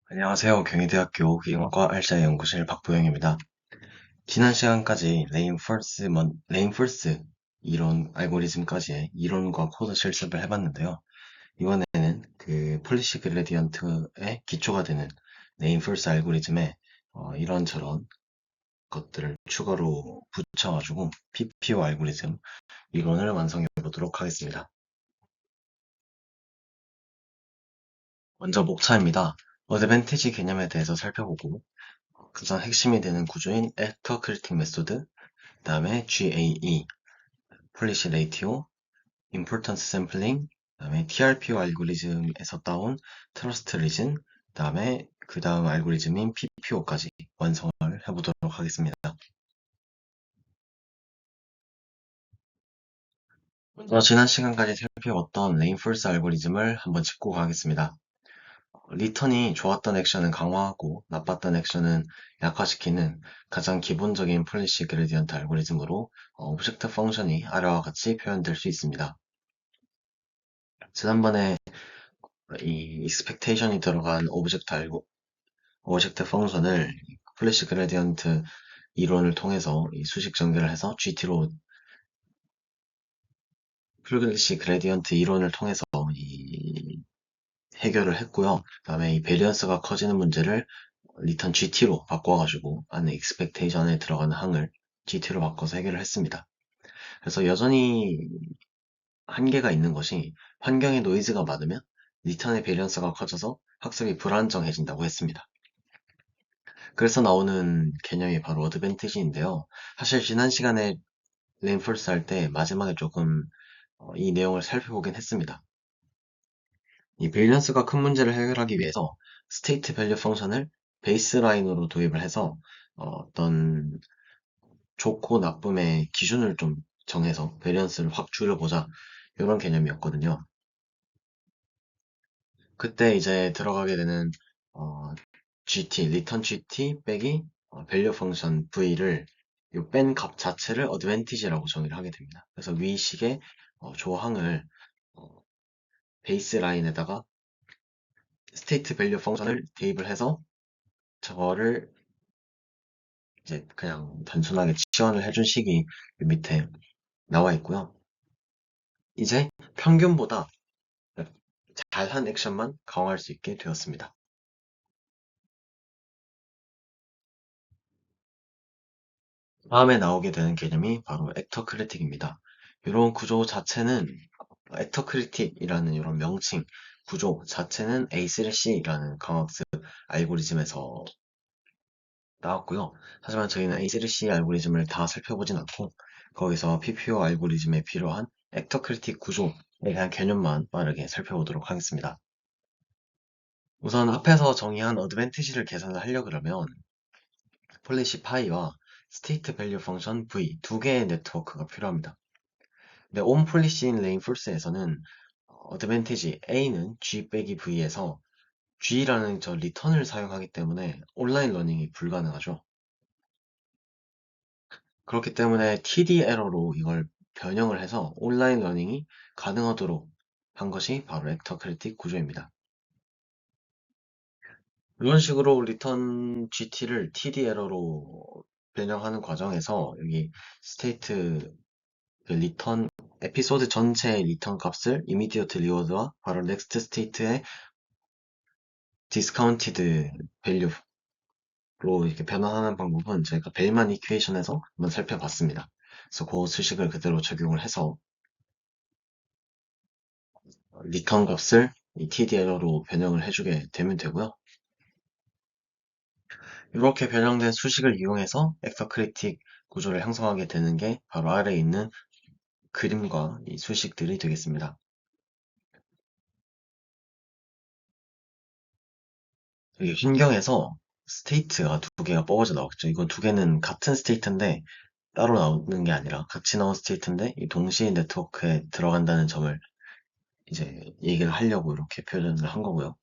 안녕하세요. 경희대학교 기계공학과 알짜의 연구실 박보영입니다. 지난 시간까지 레인포스 이론 알고리즘까지의 이론과 코드 실습을 해봤는데요. 이번에는 그 폴리시 그레디언트의 기초가 되는 레인포스 알고리즘에 이런저런 것들을 추가로 붙여가지고 PPO 알고리즘 이론을 완성해 보도록 하겠습니다. 먼저 목차입니다. 어드밴티지 개념에 대해서 살펴보고 가장 핵심이 되는 구조인 액터 크리틱 메소드, 그 다음에 GAE, 폴리시 레이티오, 임포턴스 샘플링, 그 다음에 TRPO 알고리즘에서 따온 트러스트 리즌, 그 다음 알고리즘인 PPO까지 완성을 해보도록 하겠습니다. 먼저 지난 시간까지 살펴봤던 레인포스 알고리즘을 한번 짚고 가겠습니다. 리턴이 좋았던 액션은 강화하고 나빴던 액션은 약화시키는 가장 기본적인 폴리시 그레디언트 알고리즘으로 오브젝트 펑션이 아래와 같이 표현될 수 있습니다. 지난번에 이 expectation이 들어간 오브젝트 펑션을 폴리시 그레디언트 이론을 통해서 이 수식 전개를 해서 GT로 폴리시 그레디언트 이론을 통해서 이 해결을 했고요. 그 다음에 이 베리언스가 커지는 문제를 리턴 GT로 바꿔가지고 안에 expectation에 들어가는 항을 GT로 바꿔서 해결을 했습니다. 그래서 여전히 한계가 있는 것이 환경에 노이즈가 많으면 리턴의 베리언스가 커져서 학습이 불안정해진다고 했습니다. 그래서 나오는 개념이 바로 어드밴티지인데요. 사실 지난 시간에 레인포스 할 때 마지막에 조금 이 내용을 살펴보긴 했습니다. 이 베리언스가 큰 문제를 해결하기 위해서 스테이트 밸류 펑션을 베이스라인으로 도입을 해서 어떤 좋고 나쁨의 기준을 좀 정해서 베리언스를 확 줄여보자 이런 개념이었거든요. 그때 이제 들어가게 되는 어, GT, 리턴 GT 빼기 밸류 펑션 V를 이 뺀 값 자체를 어드밴티지라고 정의를 하게 됩니다. 그래서 위식의 조항을 어, 베이스 라인에다가 스테이트 밸류 펑션을 대입을 해서 저거를 이제 그냥 단순하게 지원을 해준 식이 밑에 나와 있고요. 이제 평균보다 잘한 액션만 강화할 수 있게 되었습니다. 다음에 나오게 되는 개념이 바로 액터 크리틱입니다. 이런 구조 자체는 액터 크리틱이라는 이런 명칭, 구조 자체는 A3C라는 강학습 알고리즘에서 나왔고요. 하지만 저희는 A3C 알고리즘을 다 살펴보진 않고 거기서 PPO 알고리즘에 필요한 액터 크리틱 구조에 대한 개념만 빠르게 살펴보도록 하겠습니다. 우선 앞에서 정의한 어드밴티지를 계산을 하려 그러면 폴리시 파이와 스테이트 밸류 펑션 V 두 개의 네트워크가 필요합니다. 근데 온 폴리시인 레인포스에서는 어드밴티지 A는 G 빼기 V에서 G라는 저 리턴을 사용하기 때문에 온라인 러닝이 불가능하죠. 그렇기 때문에 TD 에러로 이걸 변형을 해서 온라인 러닝이 가능하도록 한 것이 바로 액터 크리틱 구조입니다. 이런 식으로 리턴 GT를 TD 에러로 변형하는 과정에서 여기 스테이트 리턴 에피소드 전체의 리턴 값을 immediate reward와 바로 next state의 discounted value로 이렇게 변환하는 방법은 저희가 벨만 이퀘이션에서 한번 살펴봤습니다. 그래서 그 수식을 그대로 적용을 해서 리턴 값을 이 TDL로 변형을 해주게 되면 되고요. 이렇게 변형된 수식을 이용해서 엑서크리틱 구조를 형성하게 되는 게 바로 아래에 있는 그림과 이 수식들이 되겠습니다. 이 환경에서 스테이트가 두 개가 뽑아져 나왔죠. 이건 두 개는 같은 스테이트인데 따로 나오는 게 아니라 같이 나온 스테이트인데 이 동시에 네트워크에 들어간다는 점을 이제 얘기를 하려고 이렇게 표현을 한 거고요.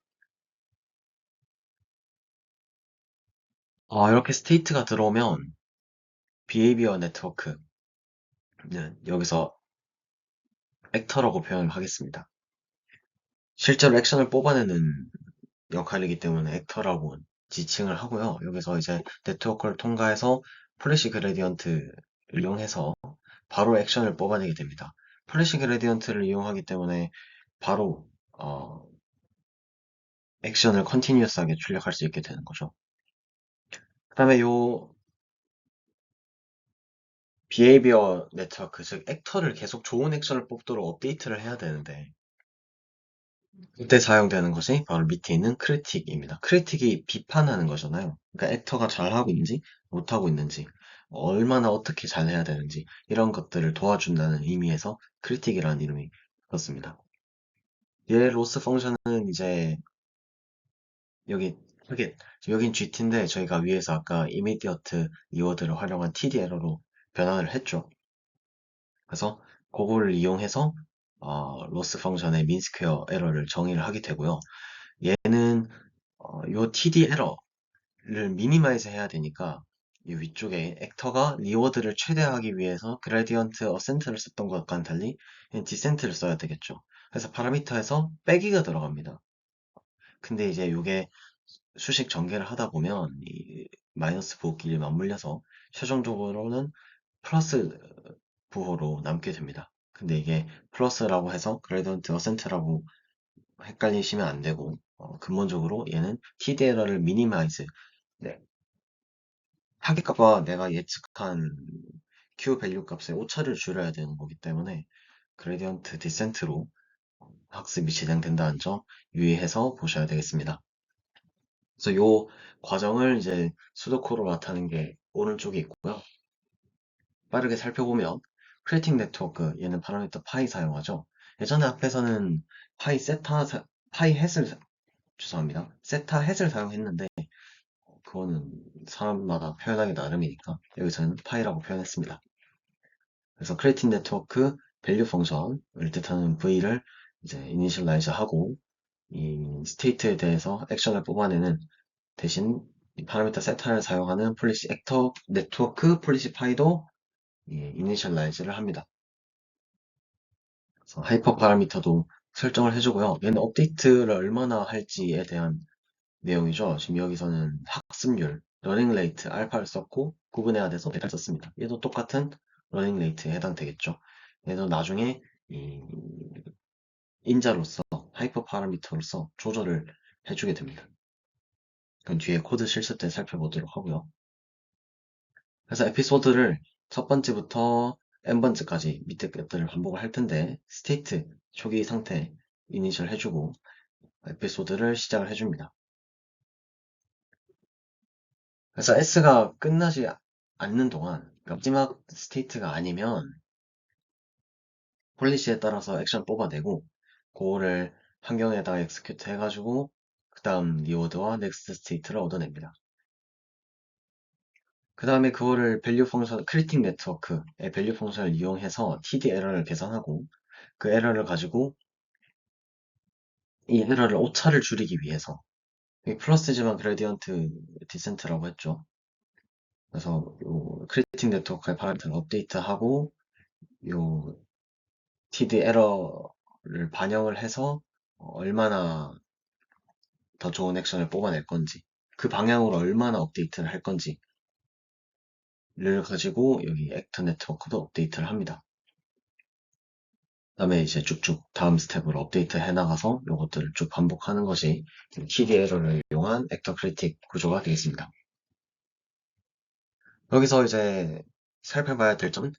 이렇게 스테이트가 들어오면 비헤이비어 네트워크는 여기서 액터라고 표현을 하겠습니다. 실제로 액션을 뽑아내는 역할이기 때문에 액터라고 지칭을 하고요. 여기서 이제 네트워크를 통과해서 플래시 그레디언트를 이용해서 바로 액션을 뽑아내게 됩니다. 플래시 그레디언트를 이용하기 때문에 바로 액션을 컨티뉴어스하게 출력할 수 있게 되는 거죠. 그 다음에 요 비헤이비어 네트워크, 즉 액터를 계속 좋은 액션을 뽑도록 업데이트를 해야 되는데 그때 사용되는 것이 바로 밑에 있는 크리틱입니다. 크리틱이 비판하는 거잖아요. 그러니까 액터가 잘하고 있는지 못하고 있는지 얼마나 어떻게 잘해야 되는지 이런 것들을 도와준다는 의미에서 크리틱이라는 이름이 붙었습니다. 얘 로스 펑션은 이제 여기 타겟, 여긴 GT인데 저희가 위에서 아까 이미디어트 리워드를 활용한 TD 에러로 변환을 했죠. 그래서 그거를 이용해서 로스 펑션의 민스퀘어 에러를 정의를 하게 되고요. 얘는 요 TD 에러를 미니마이즈 해야 되니까 이 위쪽에 액터가 리워드를 최대화하기 위해서 그레디언트 어센트를 썼던 것과는 달리 디센트를 써야 되겠죠. 그래서 파라미터에서 빼기가 들어갑니다. 근데 이제 이게 수식 전개를 하다 보면 이 마이너스 부호끼리 맞물려서 최종적으로는 플러스 부호로 남게 됩니다. 근데 이게 플러스라고 해서 그레디언트 어센트라고 헷갈리시면 안 되고 근본적으로 얘는 TD 에러를 미니마이즈, 네, 타깃값과 내가 예측한 Q 밸류 값의 오차를 줄여야 되는 거기 때문에 그레디언트 디센트로 학습이 진행된다는 점 유의해서 보셔야 되겠습니다. 그래서 요 과정을 이제 수도코로 나타낸 게 오른쪽에 있고요. 빠르게 살펴보면 크리에이팅 네트워크, 얘는 파라미터 파이 사용하죠. 예전에 앞에서는 파이 세타, 파이 햇을, 죄송합니다. 세타 햇을 사용했는데 그거는 사람마다 표현하기 나름이니까 여기서는 파이라고 표현했습니다. 그래서 크리에이팅 네트워크 밸류 펑션을 뜻하는 V를 이제 이니셜라이즈 하고 이 스테이트에 대해서 액션을 뽑아내는 대신 이 파라미터 세타를 사용하는 폴리시 액터 네트워크 폴리시 파이도 이니셜라이즈를 합니다. 그래서 하이퍼 파라미터도 설정을 해주고요. 얘는 업데이트를 얼마나 할지에 대한 내용이죠. 지금 여기서는 학습률, 러닝 레이트, 알파를 썼고 구분해야 돼서 베타를 썼습니다. 얘도 똑같은 러닝 레이트에 해당되겠죠. 얘도 나중에 이 인자로서 하이퍼 파라미터로서 조절을 해주게 됩니다. 그럼 뒤에 코드 실습 때 살펴보도록 하고요. 그래서 에피소드를 첫 번째부터 n번째까지 밑에 것들을 반복을 할 텐데 스테이트 초기 상태 이니셜 해주고 에피소드를 시작을 해줍니다. 그래서 S가 끝나지 않는 동안 마지막 스테이트가 아니면 폴리시에 따라서 액션 뽑아내고 그거를 환경에다가 execute 해가지고 그 다음 리워드와 넥스트 스테이트를 얻어냅니다. 그 다음에 그거를 밸류 펑션, 크리틱 네트워크의 밸류 펑션을 이용해서 TD 에러를 계산하고 그 에러를 가지고 이 에러를 오차를 줄이기 위해서 여기 플러스지만 그레디언트 디센트라고 했죠. 그래서 요 크리틱 네트워크의 파라미터를 업데이트하고 요 TD 에러를 반영을 해서 얼마나 더 좋은 액션을 뽑아낼 건지 그 방향으로 얼마나 업데이트를 할 건지를 가지고 여기 액터 네트워크도 업데이트를 합니다. 그다음에 이제 쭉쭉 다음 스텝으로 업데이트 해나가서 이것들을 쭉 반복하는 것이 TD 에러를 이용한 액터 크리틱 구조가 되겠습니다. 여기서 이제 살펴봐야 될 점은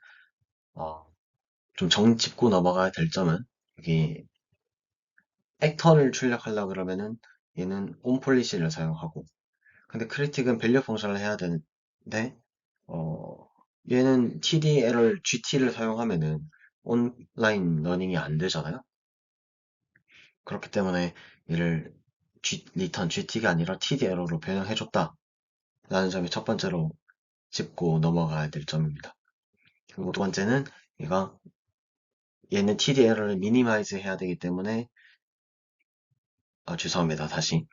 좀 짚고 넘어가야 될 점은 여기 액터를 출력하려고 그러면은 얘는 온폴리시를 사용하고 근데 크리틱은 밸류 펑션을 해야 되는데 얘는 TDL을 GT를 사용하면은 온라인 러닝이 안 되잖아요. 그렇기 때문에 얘를 return GT가 아니라 TDL로 변형해줬다 라는 점이 첫 번째로 짚고 넘어가야 될 점입니다. 그리고 두 번째는 얘는 TDL을 미니마이즈 해야 되기 때문에 죄송합니다. 다시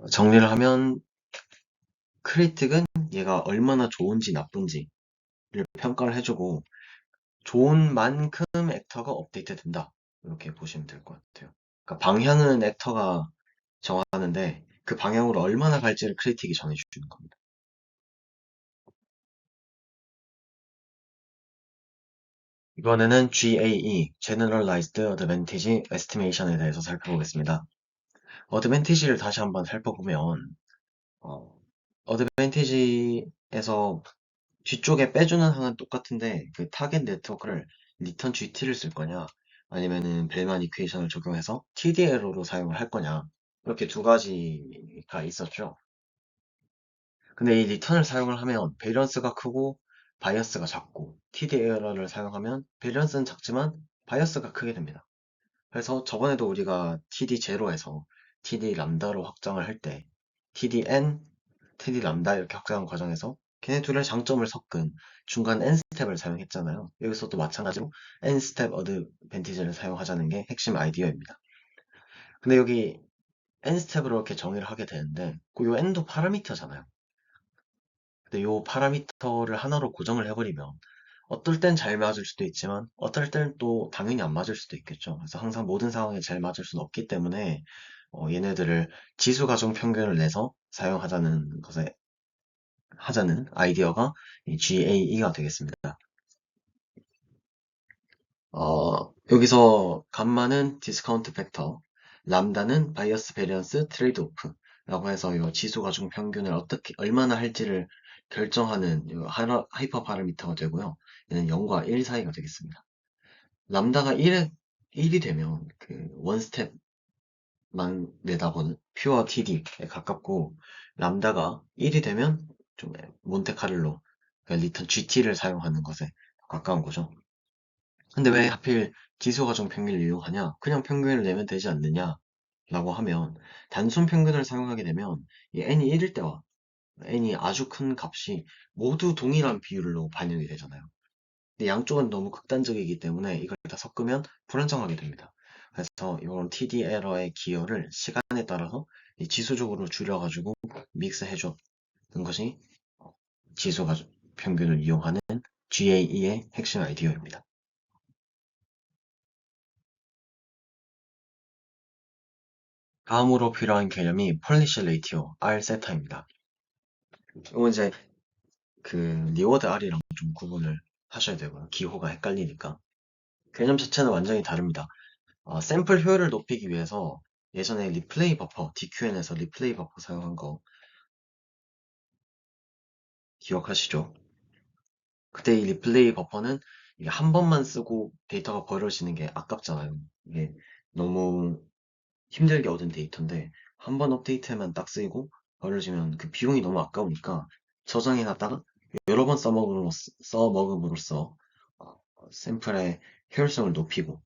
정리를 하면 크리틱은 얘가 얼마나 좋은지 나쁜지를 평가를 해주고 좋은 만큼 액터가 업데이트 된다. 이렇게 보시면 될 것 같아요. 그러니까 방향은 액터가 정하는데 그 방향으로 얼마나 갈지를 크리틱이 정해주는 겁니다. 이번에는 GAE, Generalized Advantage Estimation에 대해서 살펴보겠습니다. 어드밴티지를 다시 한번 살펴보면 어, 어드밴티지에서 뒤쪽에 빼주는 항은 똑같은데 그 타겟 네트워크를 리턴 GT를 쓸 거냐 아니면은 벨만 이퀘이션을 적용해서 TD-에러로 사용을 할 거냐 이렇게 두 가지가 있었죠. 근데 이 리턴을 사용을 하면 베리언스가 크고 바이어스가 작고 TD-에러를 사용하면 베리언스는 작지만 바이어스가 크게 됩니다. 그래서 저번에도 우리가 TD0에서 TD 람다로 확장을 할 때 TDN, TD 람다 이렇게 확장한 과정에서 걔네 둘의 장점을 섞은 중간 N 스텝을 사용했잖아요. 여기서도 마찬가지로 N 스텝 어드밴티지를 사용하자는 게 핵심 아이디어입니다. 근데 여기 N 스텝으로 이렇게 정의를 하게 되는데 그 N도 파라미터잖아요. 근데 요 파라미터를 하나로 고정을 해버리면 어떨 땐 잘 맞을 수도 있지만 어떨 땐 또 당연히 안 맞을 수도 있겠죠. 그래서 항상 모든 상황에 잘 맞을 수는 없기 때문에 얘네들을 지수 가중 평균을 내서 사용하자는 것에 하자는 아이디어가 이 GAE가 되겠습니다. 여기서 감마는 디스카운트 팩터, 람다는 바이어스 베리언스 트레이드 오프라고 해서 이 지수 가중 평균을 어떻게 얼마나 할지를 결정하는 이 하이퍼 파라미터가 되고요. 얘는 0과 1 사이가 되겠습니다. 람다가 1이 되면 그 원스텝만 내다보는 퓨어 TD에 가깝고 람다가 1이 되면 좀 몬테카를로 그러니까 리턴 GT를 사용하는 것에 가까운 거죠. 근데 왜 하필 지수 가중 평균을 이용하냐? 그냥 평균을 내면 되지 않느냐? 라고 하면 단순 평균을 사용하게 되면 이 n이 1일 때와 n이 아주 큰 값이 모두 동일한 비율로 반영이 되잖아요. 근데 양쪽은 너무 극단적이기 때문에 이걸 다 섞으면 불안정하게 됩니다. 그래서 이런 TD 에러의 기여를 시간에 따라서 지수적으로 줄여가지고 믹스해주는 것이 지수가 평균을 이용하는 GAE의 핵심 아이디어입니다. 다음으로 필요한 개념이 폴리시 레이티오 R 세타입니다. 이건 이제 그 리워드 R이랑 좀 구분을 하셔야 되고요. 기호가 헷갈리니까. 개념 자체는 완전히 다릅니다. 샘플 효율을 높이기 위해서 예전에 리플레이 버퍼, DQN에서 리플레이 버퍼 사용한 거 기억하시죠? 그때 이 리플레이 버퍼는 이게 한 번만 쓰고 데이터가 버려지는 게 아깝잖아요. 이게 너무 힘들게 얻은 데이터인데 한 번 업데이트에만 딱 쓰이고 버려지면 그 비용이 너무 아까우니까 저장해놨다가 여러 번 써먹음으로써 어, 샘플의 효율성을 높이고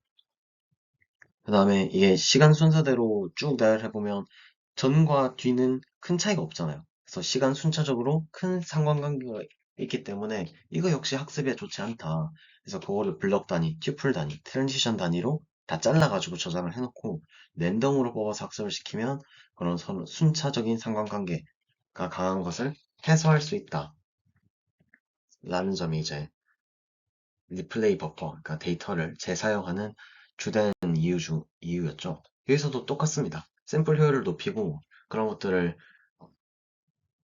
그 다음에 이게 시간 순서대로 쭉 나열해보면 전과 뒤는 큰 차이가 없잖아요. 그래서 시간 순차적으로 큰 상관관계가 있기 때문에 이거 역시 학습에 좋지 않다. 그래서 그거를 블럭 단위, 튜플 단위, 트랜지션 단위로 다 잘라가지고 저장을 해놓고 랜덤으로 뽑아서 학습을 시키면 그런 순차적인 상관관계가 강한 것을 해소할 수 있다. 라는 점이 이제 리플레이 버퍼, 그러니까 데이터를 재사용하는 주된 이유였죠. 여기서도 똑같습니다. 샘플 효율을 높이고 그런 것들을,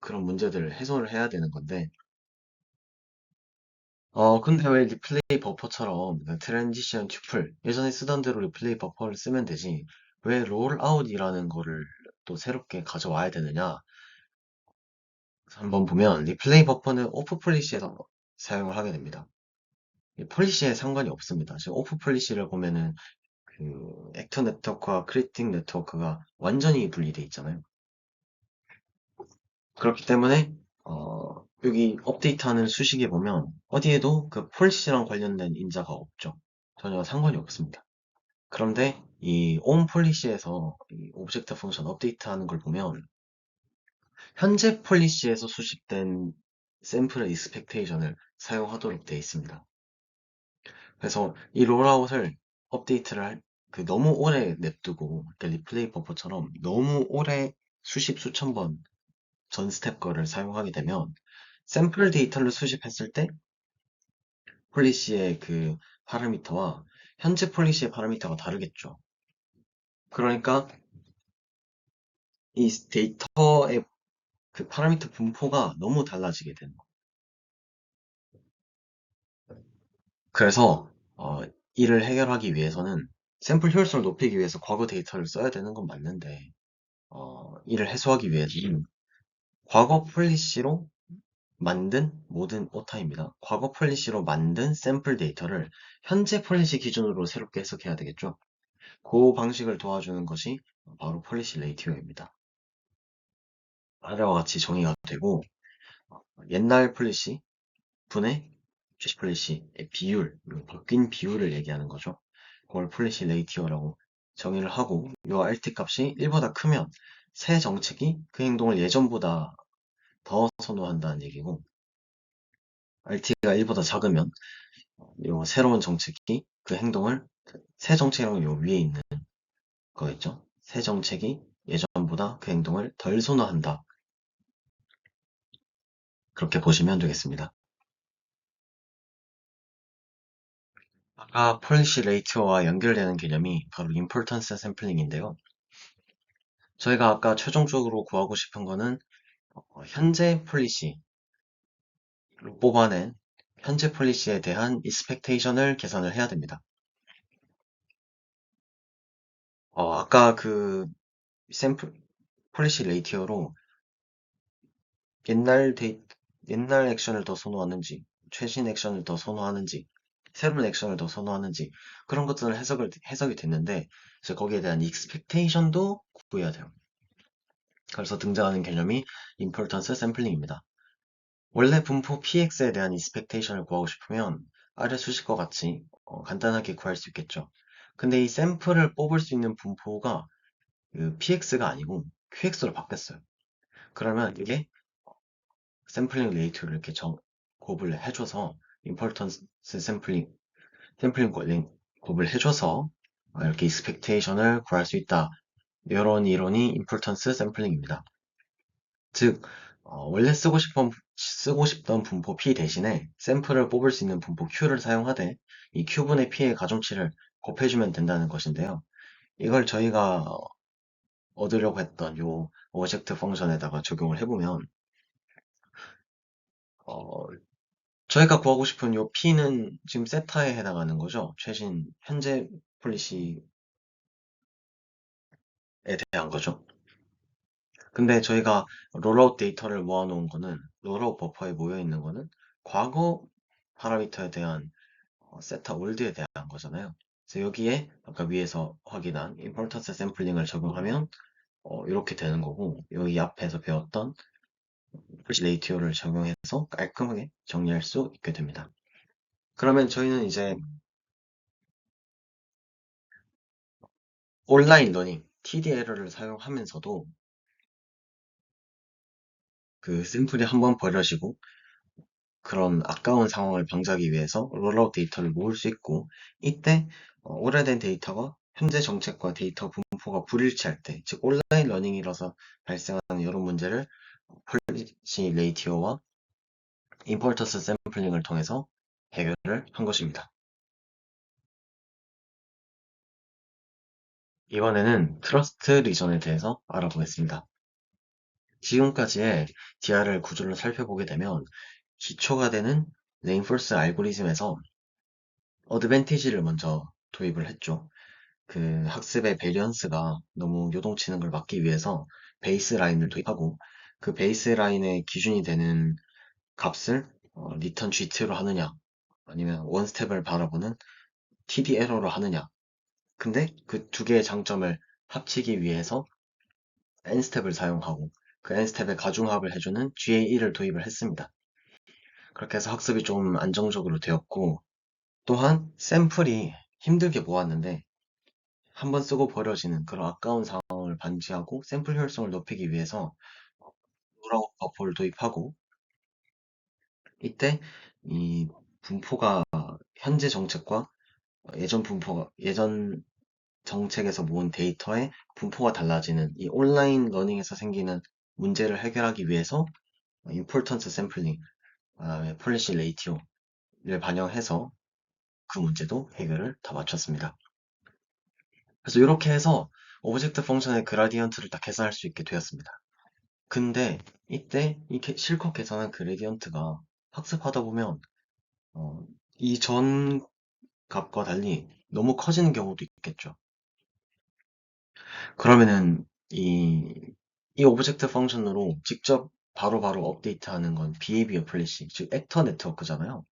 그런 문제들을 해소를 해야 되는 건데, 근데 왜 리플레이 버퍼처럼 트랜지션 튜플, 예전에 쓰던 대로 리플레이 버퍼를 쓰면 되지, 왜 롤아웃이라는 거를 또 새롭게 가져와야 되느냐? 한번 보면 리플레이 버퍼는 오프 폴리시에서 사용을 하게 됩니다. 이 폴리시에 상관이 없습니다. 지금 오프 폴리시를 보면은 그 액터 네트워크와 크리틱 네트워크가 완전히 분리되어 있잖아요. 그렇기 때문에 여기 업데이트하는 수식에 보면 어디에도 그 폴리시랑 관련된 인자가 없죠. 전혀 상관이 없습니다. 그런데 이 onPolicy에서 이 오브젝트 펑션 업데이트하는 걸 보면 현재 폴리시에서 수집된 샘플의 익스펙테이션을 사용하도록 되어 있습니다. 그래서 이 롤아웃을 업데이트를 그 너무 오래 냅두고 그러니까 리플레이 버퍼처럼 너무 오래 수십 수천 번 전 스텝 거를 사용하게 되면 샘플 데이터를 수집했을 때 폴리시의 그 파라미터와 현재 폴리시의 파라미터가 다르겠죠. 그러니까 이 데이터의 그 파라미터 분포가 너무 달라지게 되는 거예요. 그래서 이를 해결하기 위해서는 샘플 효율성을 높이기 위해서 과거 데이터를 써야 되는 건 맞는데 이를 해소하기 위해서는 과거 폴리시로 만든 모든 오타입니다. 과거 폴리시로 만든 샘플 데이터를 현재 폴리시 기준으로 새롭게 해석해야 되겠죠. 그 방식을 도와주는 것이 바로 폴리시 레이티오입니다. 아래와 같이 정의가 되고 옛날 폴리시 분의 최신 폴리시의 비율, 바뀐 비율을 얘기하는 거죠. 그걸 폴리시 레이티오라고 정의를 하고 이 RT 값이 1보다 크면 새 정책이 그 행동을 예전보다 더 선호한다는 얘기고 RT가 1보다 작으면 요 새로운 정책이 그 행동을 새 정책이라고 요 위에 있는 거겠죠. 새 정책이 예전보다 그 행동을 덜 선호한다. 그렇게 보시면 되겠습니다. 아까 폴리시 레이티오와 연결되는 개념이 바로 임포턴스 샘플링인데요. 저희가 아까 최종적으로 구하고 싶은 거는 현재 폴리시로 뽑아낸 현재 폴리시에 대한 익스펙테이션을 계산을 해야 됩니다. 아까 그 샘플 폴리시 레이티오로 옛날 데이, 옛날 액션을 더 선호하는지, 최신 액션을 더 선호하는지, 새로운 액션을 더 선호하는지, 그런 것들은 해석이 됐는데, 이제 거기에 대한 익스펙테이션도 구해야 돼요. 그래서 등장하는 개념이 importance sampling입니다. 원래 분포 px에 대한 익스펙테이션을 구하고 싶으면 아래 수식과 같이 간단하게 구할 수 있겠죠. 근데 이 샘플을 뽑을 수 있는 분포가 그 px가 아니고 qx로 바뀌었어요. 그러면 이게 샘플링 레이트를 이렇게 곱을 해줘서 임포턴스 샘플링 곱을 해줘서 이렇게 익스펙테이션을 구할 수 있다. 이런 이론이 임포턴스 샘플링입니다. 즉 원래 쓰고 싶던 분포 P 대신에 샘플을 뽑을 수 있는 분포 Q를 사용하되 이 Q분의 P의 가중치를 곱해주면 된다는 것인데요. 이걸 저희가 얻으려고 했던 요 오젝트 펑션에다가 적용을 해보면 어, 저희가 구하고 싶은 요 P는 지금 세타에 해당하는 거죠. 최신 현재 폴리시에 대한 거죠. 근데 저희가 롤아웃 데이터를 모아놓은 거는 롤아웃 버퍼에 모여 있는 거는 과거 파라미터에 대한 세타 올드에 대한 거잖아요. 그래서 여기에 아까 위에서 확인한 임포턴스 샘플링을 적용하면 이렇게 되는 거고 여기 앞에서 배웠던 레이티오를 적용해서 깔끔하게 정리할 수 있게 됩니다. 그러면 저희는 이제 온라인 러닝, TDL을 사용하면서도 그 샘플이 한번 버려지고 그런 아까운 상황을 방지하기 위해서 롤아웃 데이터를 모을 수 있고 이때 오래된 데이터가 현재 정책과 데이터 분포가 불일치할 때, 즉 온라인 러닝이라서 발생하는 이런 문제를 폴리시 레이티오와 임포턴스 샘플링을 통해서 해결을 한 것입니다. 이번에는 트러스트 리전에 대해서 알아보겠습니다. 지금까지의 DRL 구조를 살펴보게 되면 기초가 되는 레인포스 알고리즘에서 어드밴티지를 먼저 도입을 했죠. 그 학습의 베리언스가 너무 요동치는 걸 막기 위해서 베이스라인을 도입하고 그 베이스라인의 기준이 되는 값을 리턴 G2로 하느냐 아니면 원 스텝을 바라보는 TD 에러로 하느냐. 근데 그 두 개의 장점을 합치기 위해서 n 스텝을 사용하고 그 n 스텝의 가중합을 해주는 GA1을 도입을 했습니다. 그렇게 해서 학습이 좀 안정적으로 되었고 또한 샘플이 힘들게 모았는데 한번 쓰고 버려지는 그런 아까운 상황을 방지하고 샘플 효율성을 높이기 위해서 누락 버퍼를 도입하고 이때 이 분포가 현재 정책과 예전 정책에서 모은 데이터의 분포가 달라지는 이 온라인 러닝에서 생기는 문제를 해결하기 위해서 임포턴스 샘플링, 폴리시 레이티오를 반영해서 그 문제도 해결을 다 마쳤습니다. 그래서 이렇게 해서 오브젝트 펑션의 그라디언트를 딱 계산할 수 있게 되었습니다. 근데 이때 실컷 계산한 그레디언트가 학습하다 보면 이전 값과 달리 너무 커지는 경우도 있겠죠. 그러면은 이 오브젝트 펑션으로 직접 바로바로 업데이트하는 건 비헤이비어 플래시, 즉 액터 네트워크잖아요.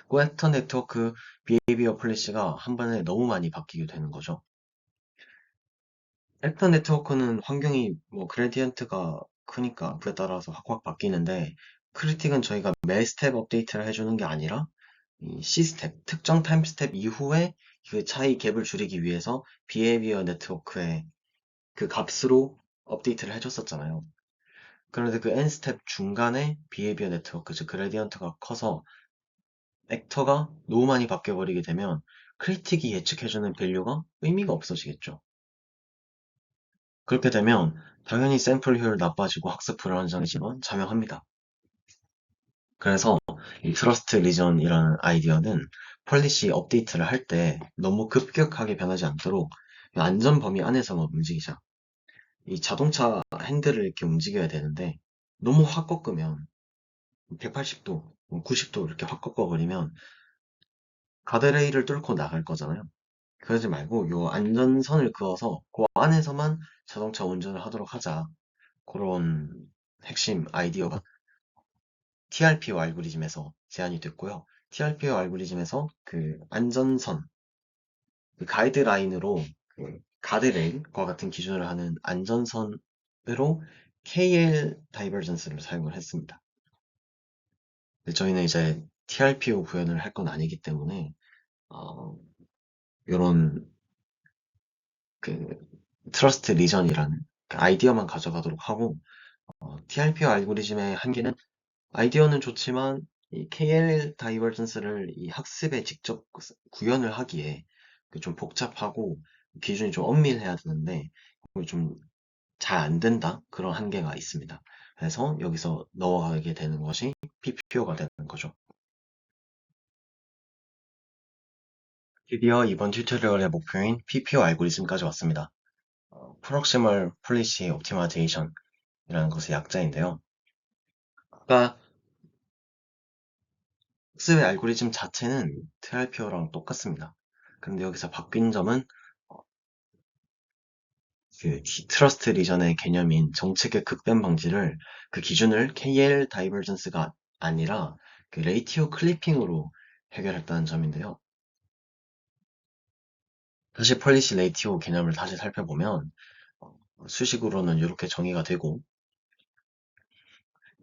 그 액터 네트워크 비헤이비어 플래시가 한 번에 너무 많이 바뀌게 되는 거죠. 액터 네트워크는 환경이 뭐 그레디언트가 크니까 그에 따라서 확확 바뀌는데 크리틱은 저희가 매 스텝 업데이트를 해주는 게 아니라 이 C스텝, 특정 타임 스텝 이후에 그 차이 갭을 줄이기 위해서 비헤이비어 네트워크의 그 값으로 업데이트를 해줬었잖아요. 그런데 그 N 스텝 중간에 비헤이비어 네트워크, 즉 그레디언트가 커서 액터가 너무 많이 바뀌어버리게 되면 크리틱이 예측해주는 밸류가 의미가 없어지겠죠. 그렇게 되면 당연히 샘플 효율 나빠지고 학습 불안정해지면 자명합니다. 그래서 이 트러스트 리전이라는 아이디어는 폴리시 업데이트를 할 때 너무 급격하게 변하지 않도록 안전 범위 안에서만 움직이자. 이 자동차 핸들을 이렇게 움직여야 되는데 너무 확 꺾으면 180도, 90도 이렇게 확 꺾어버리면 가드레일을 뚫고 나갈 거잖아요. 그러지 말고 요 안전선을 그어서 그 안에서만 자동차 운전을 하도록 하자. 그런 핵심 아이디어가 TRPO 알고리즘에서 제안이 됐고요. TRPO 알고리즘에서 그 안전선, 그 가이드라인으로 그 가드레일과 같은 기준을 하는 안전선으로 KL 다이버전스를 사용을 했습니다. 근데 저희는 이제 TRPO 구현을 할 건 아니기 때문에 이런 그 트러스트 리전이라는 그 아이디어만 가져가도록 하고 TRPO 알고리즘의 한계는 아이디어는 좋지만 이 KL 다이버전스를 이 학습에 직접 구현을 하기에 좀 복잡하고 기준이 좀 엄밀해야 되는데 좀 잘 안 된다 그런 한계가 있습니다. 그래서 여기서 넣어가게 되는 것이 PPO가 되는 거죠. 드디어 이번 튜토리얼의 목표인 PPO 알고리즘까지 왔습니다. Proximal Policy Optimization이라는 것의 약자인데요. 아까 학습의 알고리즘 자체는 TRPO랑 똑같습니다. 그런데 여기서 바뀐 점은 그 트러스트 리전의 개념인 정책의 극변 방지를 그 기준을 KL 다이버전스가 아니라 그 레이티오 클리핑으로 해결했다는 점인데요. 다시 폴리시 레이티오 개념을 다시 살펴보면 수식으로는 이렇게 정의가 되고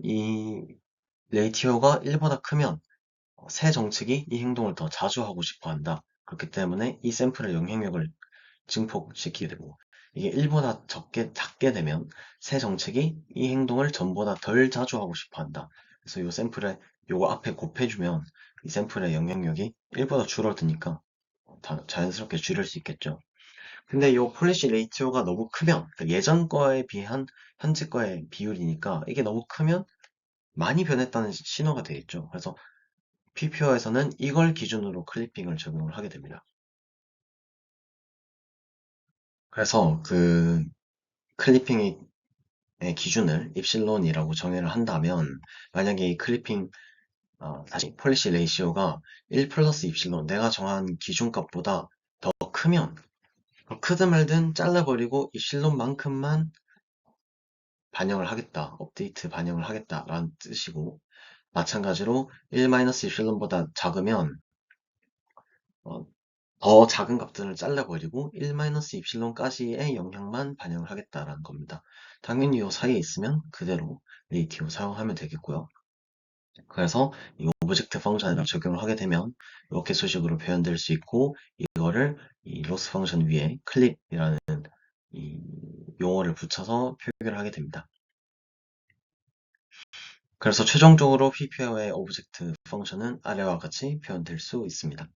이 레이티오가 1보다 크면 새 정책이 이 행동을 더 자주 하고 싶어 한다. 그렇기 때문에 이 샘플의 영향력을 증폭시키게 되고 이게 1보다 작게 되면 새 정책이 이 행동을 전보다 덜 자주 하고 싶어 한다. 그래서 이 샘플에 요거 앞에 곱해주면 이 샘플의 영향력이 1보다 줄어드니까 자연스럽게 줄일 수 있겠죠. 근데 이 폴리시 레이티오가 너무 크면 그러니까 예전 거에 비한 현재 거의 비율이니까 이게 너무 크면 많이 변했다는 신호가 되겠죠. 그래서 PPO에서는 이걸 기준으로 클리핑을 적용을 하게 됩니다. 그래서 그 클리핑의 기준을 입실론이라고 정의를 한다면 만약에 이 클리핑 다시 폴리시 레이시오가 1 플러스 입실론 내가 정한 기준값보다 더 크면 크든 말든 잘라버리고 입실론만큼만 반영을 하겠다, 업데이트 반영을 하겠다라는 뜻이고 마찬가지로 1 마이너스 입실론보다 작으면 어, 더 작은 값들을 잘라버리고 1 마이너스 입실론까지의 영향만 반영을 하겠다라는 겁니다. 당연히 이 사이에 있으면 그대로 레이티오 사용하면 되겠고요. 그래서 이 오브젝트 펑션에다 적용을 하게 되면 이렇게 수식으로 표현될 수 있고 이거를 이 로스 펑션 위에 클립이라는 이 용어를 붙여서 표기를 하게 됩니다. 그래서 최종적으로 PPO의 오브젝트 펑션은 아래와 같이 표현될 수 있습니다.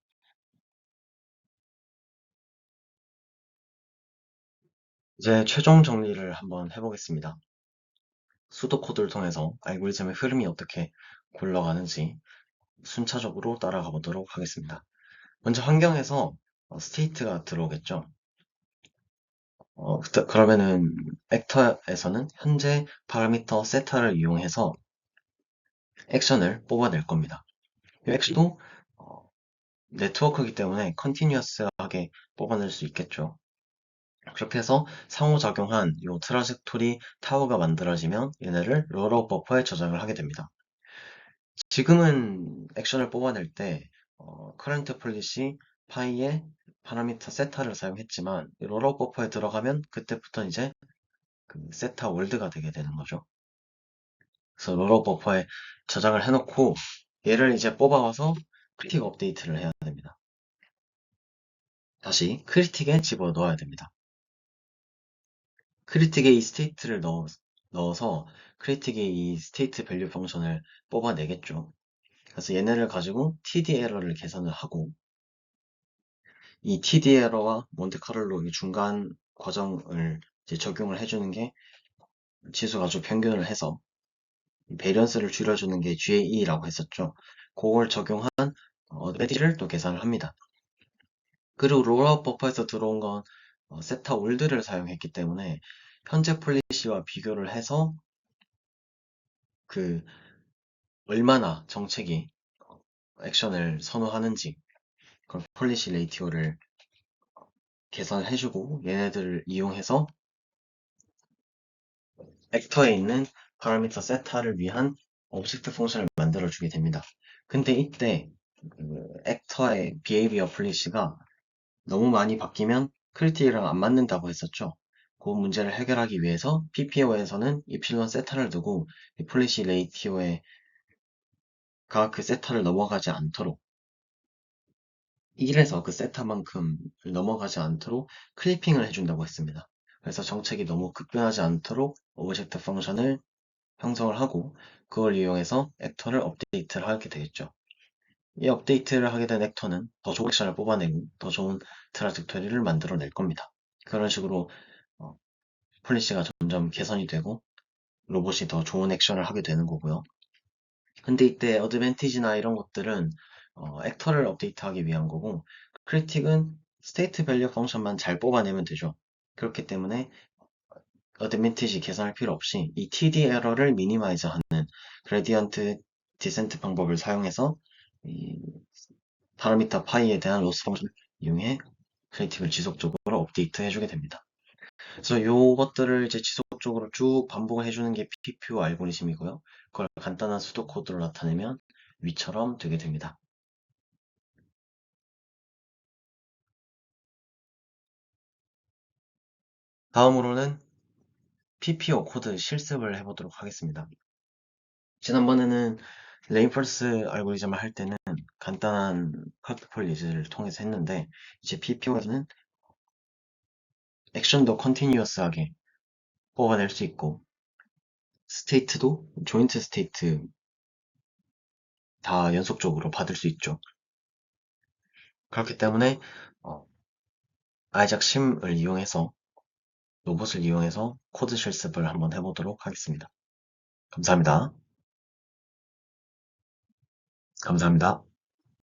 이제 최종 정리를 한번 해보겠습니다. 수도 코드를 통해서 알고리즘의 흐름이 어떻게 굴러가는지 순차적으로 따라가 보도록 하겠습니다. 먼저 환경에서 스테이트가 들어오겠죠. 그러면은 액터에서는 현재 파라미터 세타를 이용해서 액션을 뽑아낼 겁니다. 이 액션도 네트워크이기 때문에 컨티뉴어스하게 뽑아낼 수 있겠죠. 그렇게 해서 상호작용한 이 트라젝토리 타워가 만들어지면 얘네를 롤업 버퍼에 저장을 하게 됩니다. 지금은 액션을 뽑아낼 때 current policy 파이의 파라미터 세타를 사용했지만 롤업 버퍼에 들어가면 그때부터 이제 그 세타 월드가 되게 되는 거죠. 그래서 롤업 버퍼에 저장을 해놓고 얘를 이제 뽑아와서 크리틱 업데이트를 해야 됩니다. 다시 크리틱에 집어 넣어야 됩니다. 크리틱에 이 스테이트를 넣어서 크리틱이 이 스테이트 밸류 펑션을 뽑아내겠죠. 그래서 얘네를 가지고 TD 에러를 계산을 하고 이 TD 에러와 몬테카를로 중간 과정을 이제 적용을 해주는 게 지수 가지고 평균을 해서 베리언스를 줄여주는 게 GAE라고 했었죠. 그걸 적용한 어드밴티지를 또 계산을 합니다. 그리고 롤아웃 버퍼에서 들어온 건 세타 올드를 사용했기 때문에 현재 폴리시와 비교를 해서 그 얼마나 정책이 액션을 선호하는지 그걸 폴리시 레이티오를 계산해주고 얘네들을 이용해서 액터에 있는 파라미터 세타를 위한 오브젝트 펑션을 만들어주게 됩니다. 근데 이때 그 액터의 behavior 폴리시가 너무 많이 바뀌면 크리틱이랑 안 맞는다고 했었죠. 그 문제를 해결하기 위해서 PPO에서는 이필론 세타를 두고 이 폴리시 레이티오가 그 세타를 넘어가지 않도록 1에서 그 세타만큼 넘어가지 않도록 클리핑을 해준다고 했습니다. 그래서 정책이 너무 급변하지 않도록 오브젝트 펑션을 형성을 하고 그걸 이용해서 액터를 업데이트를 하게 되겠죠. 이 업데이트를 하게 된 액터는 더 좋은 액션을 뽑아내고 더 좋은 트라젝토리를 만들어낼 겁니다. 그런 식으로 어, 폴리시가 점점 개선이 되고 로봇이 더 좋은 액션을 하게 되는 거고요. 근데 이때 어드밴티지나 이런 것들은 액터를 업데이트하기 위한 거고 크리틱은 스테이트 밸류 펑션만 잘 뽑아내면 되죠. 그렇기 때문에 어드밴티지 계산할 필요 없이 이 TD 에러를 미니마이즈하는 그레디언트 디센트 방법을 사용해서 이 파라미터 파이에 대한 로스 펑션을 이용해 크리틱을 지속적으로 업데이트 해주게 됩니다. 그래서 요것들을 이제 지속적으로 쭉 반복을 해주는 게 PPO 알고리즘이고요. 그걸 간단한 수도 코드로 나타내면 위처럼 되게 됩니다. 다음으로는 PPO 코드 실습을 해보도록 하겠습니다. 지난번에는 레인포스 알고리즘을 할 때는 간단한 카트폴 예제를 통해서 했는데 이제 PPO에서는 액션도 컨티뉴어스하게 뽑아낼 수 있고 스테이트도 조인트 스테이트 다 연속적으로 받을 수 있죠. 그렇기 때문에 아이작 심을 이용해서 로봇을 이용해서 코드 실습을 한번 해보도록 하겠습니다. 감사합니다. 감사합니다.